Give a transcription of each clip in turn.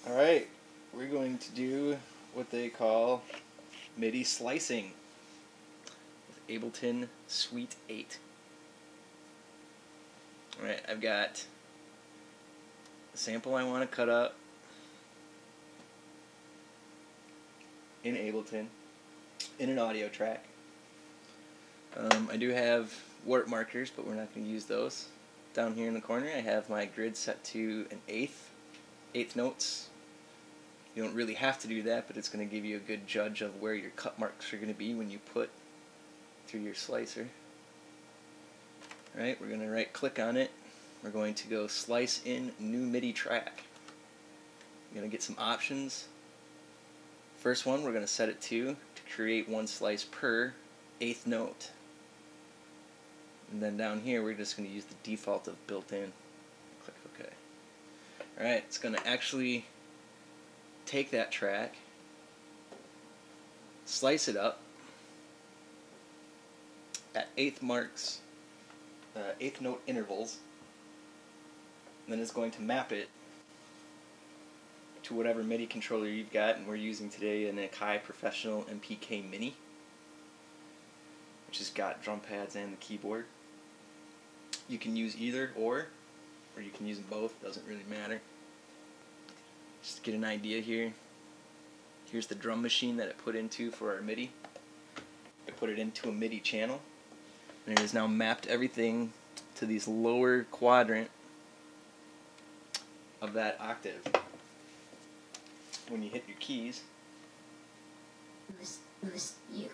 Alright, we're going to do what they call Midi Slicing with Ableton Suite 8. Alright, I've got a sample I want to cut up in Ableton in an audio track. I do have warp markers, but we're not going to use those. Down here in the corner I have my grid set to an eighth notes. You don't really have to do that, but it's going to give you a good judge of where your cut marks are going to be when you put through your slicer. Alright, we're going to right click on it. We're going to go slice in new MIDI track. We're going to get some options. First one, we're going to set it to create one slice per eighth note. And then down here we're just going to use the default of built-in. Click OK. Alright, it's going to actually take that track, slice it up at eighth marks, eighth note intervals, and then it's going to map it to whatever MIDI controller you've got, and we're using today an MPK Professional MPK Mini, which has got drum pads and the keyboard. You can use either or you can use them both, doesn't really matter. Just to get an idea here, here's the drum machine that it put into for our MIDI. It put it into a MIDI channel, and it has now mapped everything to these lower quadrant of that octave. When you hit your keys, here,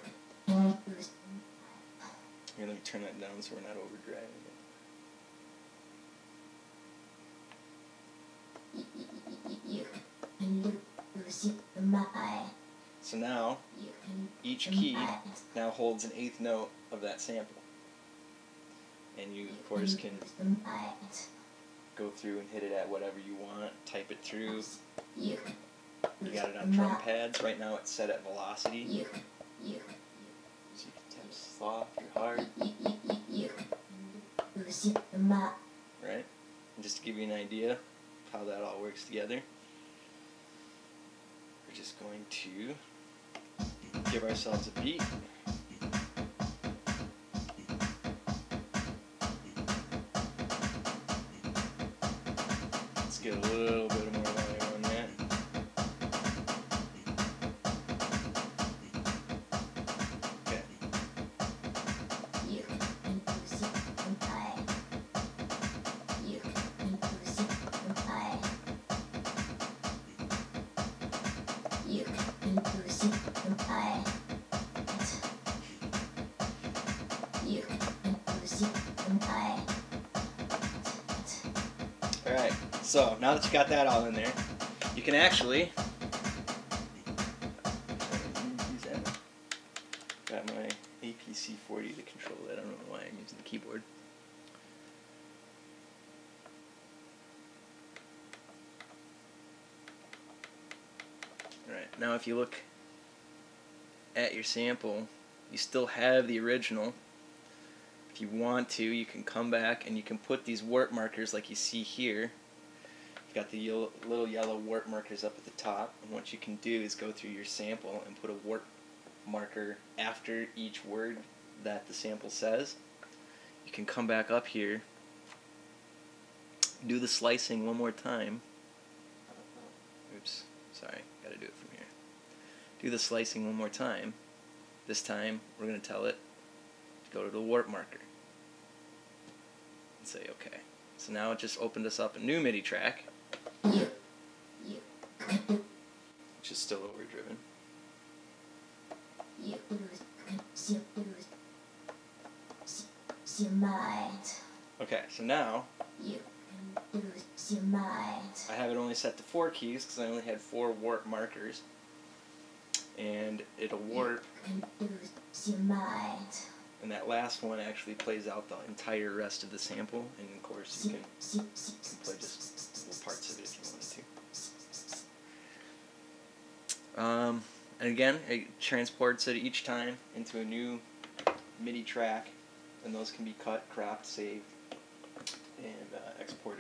let me turn that down so we're not overdriving it. So now, each key now holds an eighth note of that sample. And you, of course, can go through and hit it at whatever you want, type it through. You got it on drum pads. Right now it's set at velocity. So you can tap soft or hard. Right? And just to give you an idea of how that all works together, we're just going to give ourselves a beat. Let's get a little bit more volume on that. Okay. Alright, so now that you got that all in there, you can actually got my APC40 to control that. I don't know why I'm using the keyboard. Alright, now if you look at your sample, you still have the original. If you want to, you can come back and you can put these warp markers like you see here. You've got the little yellow warp markers up at the top, and what you can do is go through your sample and put a warp marker after each word that the sample says. You can come back up here, do the slicing one more time. Oops, sorry, gotta do it from here. Do the slicing one more time. This time we're going to tell it to go to the warp marker and say OK. So now it just opened us up a new MIDI track, which is still overdriven. Okay, so now I have it only set to 4 keys because I only had 4 warp markers, and it'll warp, and that last one actually plays out the entire rest of the sample, and of course you can play just little parts of it if you wanted to. And again, it transports it each time into a new MIDI track, and those can be cut, cropped, saved, and exported.